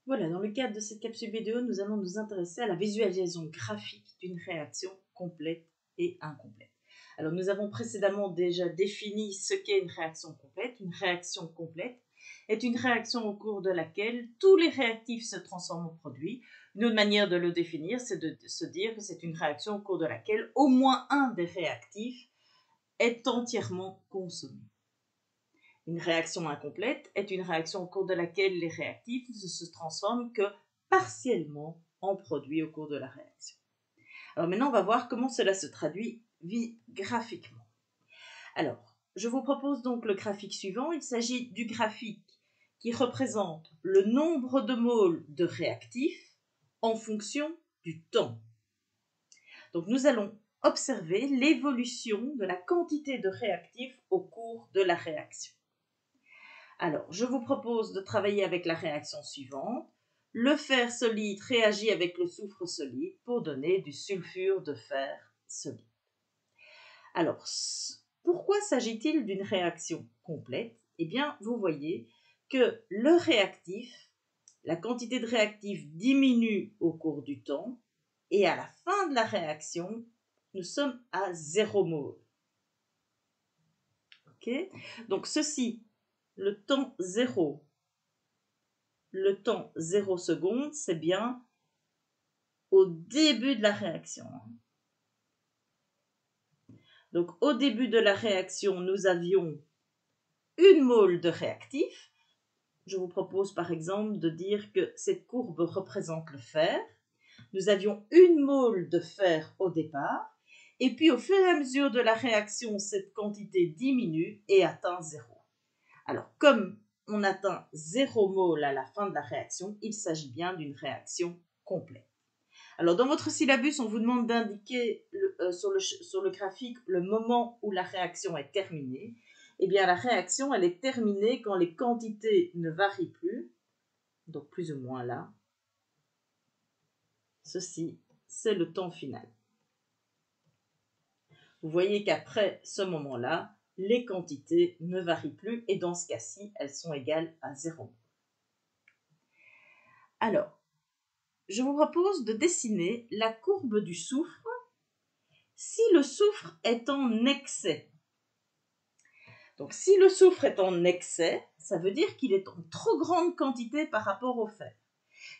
Voilà, dans le cadre de cette capsule vidéo, nous allons nous intéresser à la visualisation graphique d'une réaction complète et incomplète. Alors, nous avons précédemment déjà défini ce qu'est une réaction complète. Une réaction complète est une réaction au cours de laquelle tous les réactifs se transforment en produits. Une autre manière de le définir, c'est de se dire que c'est une réaction au cours de laquelle au moins un des réactifs est entièrement consommé. Une réaction incomplète est une réaction au cours de laquelle les réactifs ne se transforment que partiellement en produits au cours de la réaction. Alors maintenant, on va voir comment cela se traduit graphiquement. Alors, je vous propose donc le graphique suivant. Il s'agit du graphique qui représente le nombre de moles de réactifs en fonction du temps. Donc nous allons observer l'évolution de la quantité de réactifs au cours de la réaction. Alors, je vous propose de travailler avec la réaction suivante. Le fer solide réagit avec le soufre solide pour donner du sulfure de fer solide. Alors, pourquoi s'agit-il d'une réaction complète? Eh bien, vous voyez que le réactif, la quantité de réactif diminue au cours du temps et à la fin de la réaction, nous sommes à 0 mol. Ok? Donc, ceci, le temps 0 secondes, c'est bien au début de la réaction. Donc, au début de la réaction, nous avions 1 mol de réactif. Je vous propose par exemple de dire que cette courbe représente le fer. Nous avions 1 mol de fer au départ. Et puis, au fur et à mesure de la réaction, cette quantité diminue et atteint 0. Alors, comme on atteint 0 mol à la fin de la réaction, il s'agit bien d'une réaction complète. Alors, dans votre syllabus, on vous demande d'indiquer sur le graphique le moment où la réaction est terminée. Eh bien, la réaction, elle est terminée quand les quantités ne varient plus, donc plus ou moins là. Ceci, c'est le temps final. Vous voyez qu'après ce moment-là, les quantités ne varient plus et dans ce cas-ci, elles sont égales à 0. Alors, je vous propose de dessiner la courbe du soufre si le soufre est en excès. Donc, si le soufre est en excès, ça veut dire qu'il est en trop grande quantité par rapport au fer.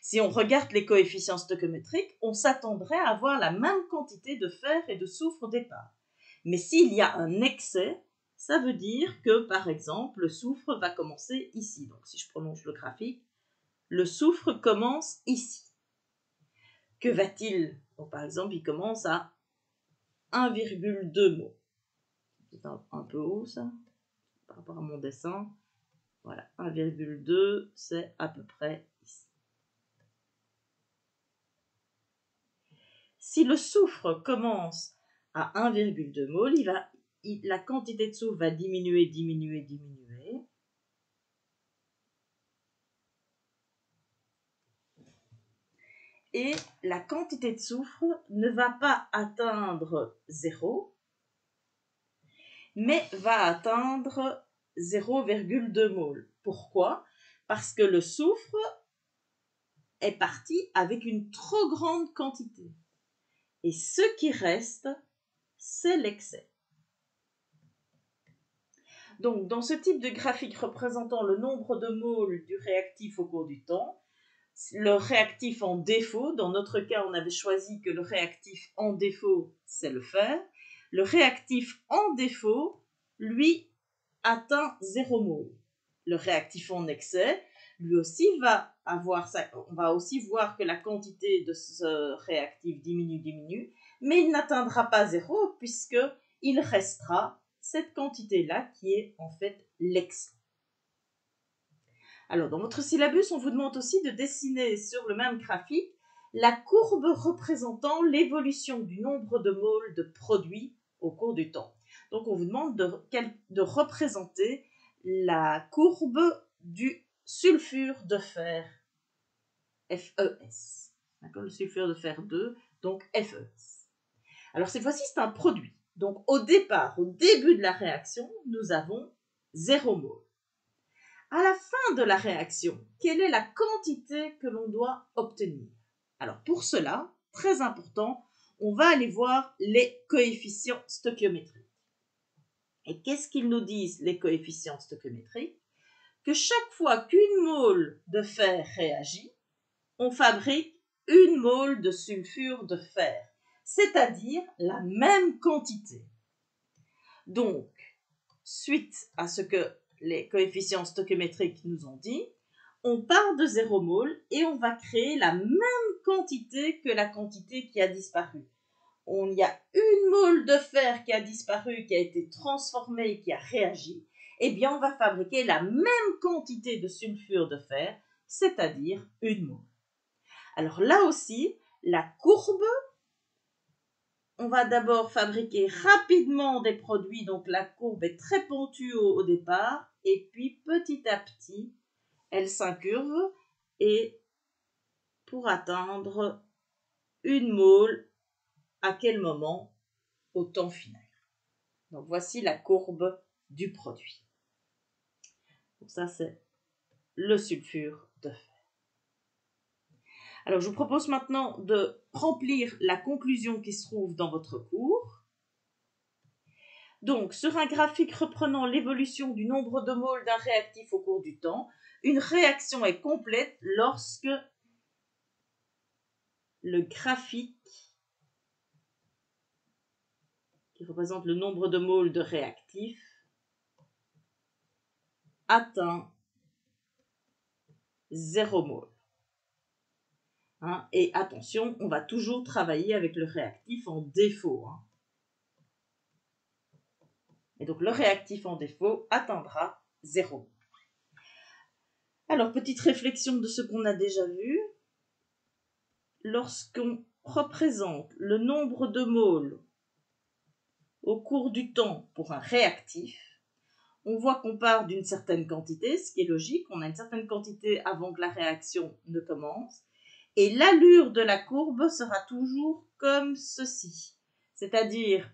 Si on regarde les coefficients stoichiométriques, on s'attendrait à avoir la même quantité de fer et de soufre au départ. Mais s'il y a un excès, ça veut dire que, par exemple, le soufre va commencer ici. Donc, si je prolonge le graphique, le soufre commence ici. Que va-t-il? Donc, par exemple, il commence à 1,2 mol. C'est un peu haut, ça, par rapport à mon dessin. Voilà, 1,2, c'est à peu près ici. Si le soufre commence à 1,2 mol, la quantité de soufre va diminuer. Et la quantité de soufre ne va pas atteindre 0, mais va atteindre 0,2 mol. Pourquoi? Parce que le soufre est parti avec une trop grande quantité. Et ce qui reste, c'est l'excès. Donc, dans ce type de graphique représentant le nombre de moles du réactif au cours du temps, le réactif en défaut, dans notre cas, on avait choisi que le réactif en défaut, c'est le fer. Le réactif en défaut, lui, atteint 0 mol. Le réactif en excès, lui aussi va avoir ça. On va aussi voir que la quantité de ce réactif diminue, mais il n'atteindra pas 0 puisqu'il restera cette quantité-là qui est en fait l'excès. Alors, dans votre syllabus, on vous demande aussi de dessiner sur le même graphique la courbe représentant l'évolution du nombre de moles de produits au cours du temps. Donc, on vous demande de représenter la courbe du sulfure de fer, FeS. D'accord, le sulfure de fer 2, donc FeS. Alors, cette fois-ci, c'est un produit. Donc, au début de la réaction, nous avons 0 mol. À la fin de la réaction, quelle est la quantité que l'on doit obtenir? Alors pour cela, très important, on va aller voir les coefficients stoichiométriques. Et qu'est-ce qu'ils nous disent, les coefficients stoichiométriques? Que chaque fois qu'une mole de fer réagit, on fabrique une mole de sulfure de fer, c'est-à-dire la même quantité. Donc, suite à ce que les coefficients stoichiométriques nous ont dit, on part de 0 mole et on va créer la même quantité que la quantité qui a disparu. Il y a une mole de fer qui a disparu, qui a été transformée, qui a réagi. Eh bien, on va fabriquer la même quantité de sulfure de fer, c'est-à-dire une mole. Alors là aussi, la courbe, on va d'abord fabriquer rapidement des produits, donc la courbe est très pentue au départ, et puis petit à petit, elle s'incurve et pour atteindre une mole, à quel moment? Au temps final. Donc voici la courbe du produit. Donc ça c'est le sulfure de fer. Alors je vous propose maintenant de remplir la conclusion qui se trouve dans votre cours. Donc sur un graphique reprenant l'évolution du nombre de moles d'un réactif au cours du temps, une réaction est complète lorsque le graphique qui représente le nombre de moles de réactif atteint 0 mole. Et attention, on va toujours travailler avec le réactif en défaut. Et donc le réactif en défaut atteindra 0. Alors, petite réflexion de ce qu'on a déjà vu. Lorsqu'on représente le nombre de moles au cours du temps pour un réactif, on voit qu'on part d'une certaine quantité, ce qui est logique, on a une certaine quantité avant que la réaction ne commence, et l'allure de la courbe sera toujours comme ceci. C'est-à-dire,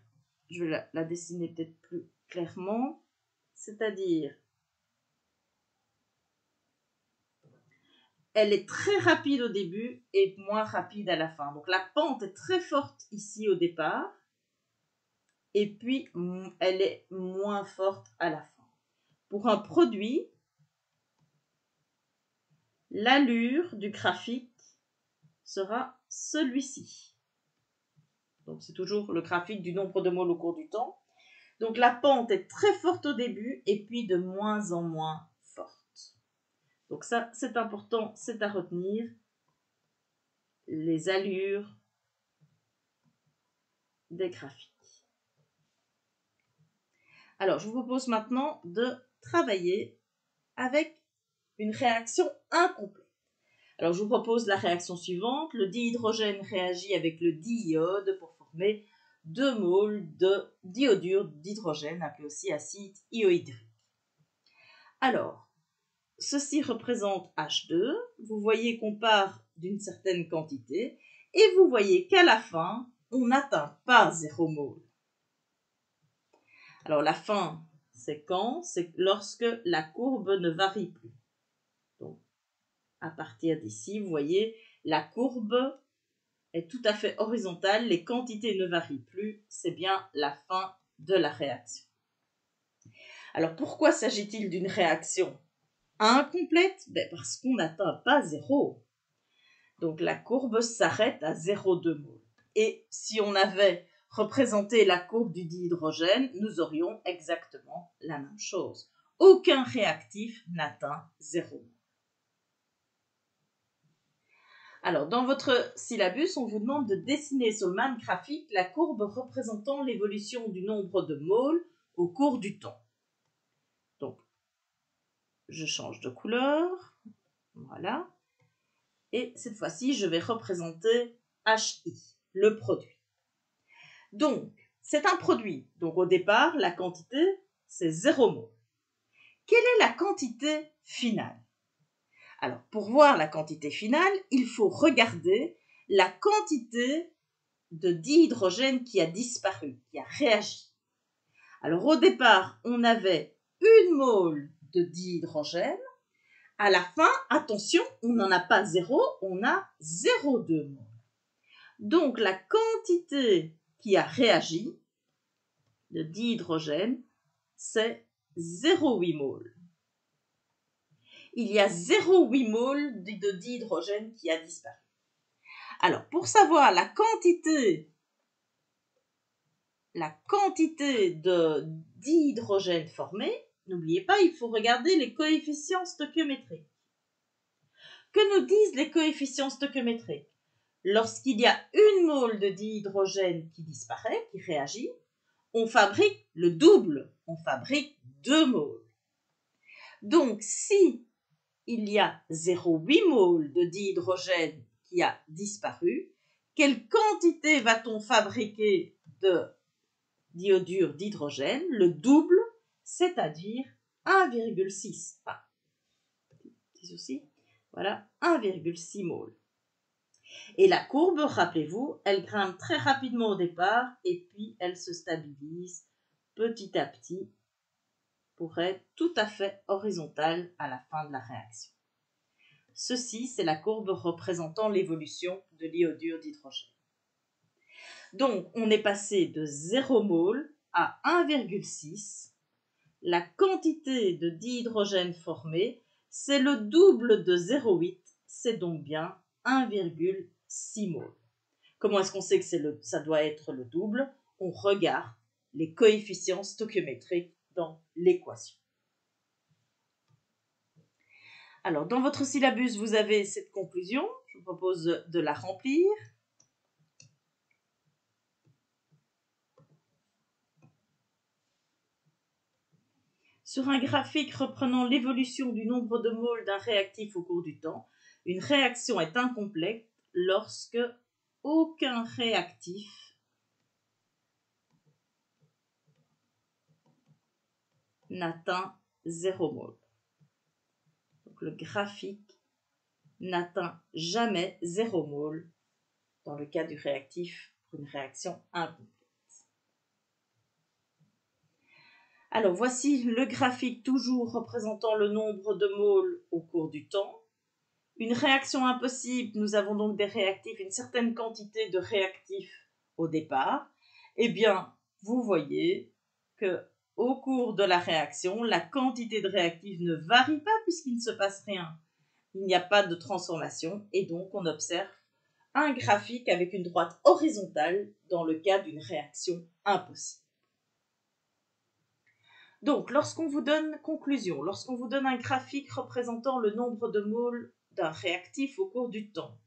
je vais la dessiner peut-être plus clairement, c'est-à-dire, elle est très rapide au début et moins rapide à la fin. Donc la pente est très forte ici au départ, et puis elle est moins forte à la fin. Pour un produit, l'allure du graphique sera celui-ci. Donc c'est toujours le graphique du nombre de moles au cours du temps. Donc la pente est très forte au début et puis de moins en moins forte. Donc ça, c'est important, c'est à retenir. Les allures des graphiques. Alors, je vous propose maintenant de travailler avec une réaction incomplète. Alors, je vous propose la réaction suivante. Le dihydrogène réagit avec le diiode pour former 2 moles de diodure d'hydrogène, appelé aussi acide iohydrique. Alors, ceci représente H2. Vous voyez qu'on part d'une certaine quantité et vous voyez qu'à la fin, on n'atteint pas 0 mole. Alors, la fin, c'est quand? C'est lorsque la courbe ne varie plus. Donc, à partir d'ici, vous voyez, la courbe est tout à fait horizontale, les quantités ne varient plus, c'est bien la fin de la réaction. Alors, pourquoi s'agit-il d'une réaction incomplète? Parce qu'on n'atteint pas 0. Donc, la courbe s'arrête à 0,2 mol. Et si on avait représenté la courbe du dihydrogène, nous aurions exactement la même chose. Aucun réactif n'atteint 0 mol. Alors, dans votre syllabus, on vous demande de dessiner sur le même graphique la courbe représentant l'évolution du nombre de moles au cours du temps. Donc, je change de couleur. Voilà. Et cette fois-ci, je vais représenter HI, le produit. Donc, c'est un produit. Donc, au départ, la quantité, c'est 0 mol. Quelle est la quantité finale? Alors, pour voir la quantité finale, il faut regarder la quantité de dihydrogène qui a disparu, qui a réagi. Alors, au départ, on avait 1 mol de dihydrogène À la fin, attention, on n'en a pas 0, on a 0,2 moles. Donc la quantité qui a réagi de dihydrogène, c'est 0,8 moles. Il y a 0,8 moles de dihydrogène qui a disparu. Alors, pour savoir la quantité de dihydrogène formé, n'oubliez pas, il faut regarder les coefficients stoichiométriques. Que nous disent les coefficients stoichiométriques? Lorsqu'il y a une mole de dihydrogène qui disparaît, qui réagit, on fabrique le double, on fabrique 2 moles. Donc, si il y a 0,8 moles de dihydrogène qui a disparu, quelle quantité va-t-on fabriquer de d'iodure d'hydrogène? Le double, c'est-à-dire 1,6. Petit souci. Voilà, 1,6 moles. Et la courbe, rappelez-vous, elle grimpe très rapidement au départ et puis elle se stabilise petit à petit pour être tout à fait horizontale à la fin de la réaction. Ceci, c'est la courbe représentant l'évolution de l'iodure d'hydrogène. Donc, on est passé de 0 mol à 1,6. La quantité de dihydrogène formée, c'est le double de 0,8, c'est donc bien 1,6 mol. Comment est-ce qu'on sait que ça doit être le double? On regarde les coefficients stoichiométriques dans l'équation. Alors, dans votre syllabus, vous avez cette conclusion. Je vous propose de la remplir. Sur un graphique reprenant l'évolution du nombre de moles d'un réactif au cours du temps, une réaction est incomplète lorsque aucun réactif n'atteint 0 mol. Donc le graphique n'atteint jamais 0 mol dans le cas du réactif pour une réaction incomplète. Alors voici le graphique toujours représentant le nombre de moles au cours du temps. Une réaction impossible, nous avons donc des réactifs, une certaine quantité de réactifs au départ. Eh bien, vous voyez que au cours de la réaction, la quantité de réactifs ne varie pas puisqu'il ne se passe rien. Il n'y a pas de transformation et donc on observe un graphique avec une droite horizontale dans le cas d'une réaction impossible. Donc, lorsqu'on vous donne conclusion, lorsqu'on vous donne un graphique représentant le nombre de moles d'un réactif au cours du temps,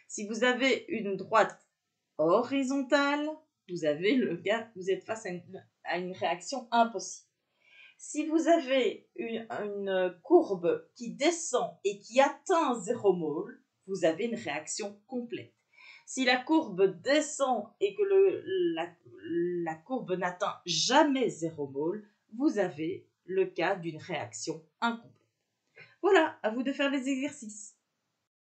si vous avez une droite horizontale, vous êtes face à une réaction impossible. Si vous avez une courbe qui descend et qui atteint 0 mol, vous avez une réaction complète. Si la courbe descend et que la courbe n'atteint jamais 0 mol, vous avez le cas d'une réaction incomplète. Voilà, à vous de faire les exercices.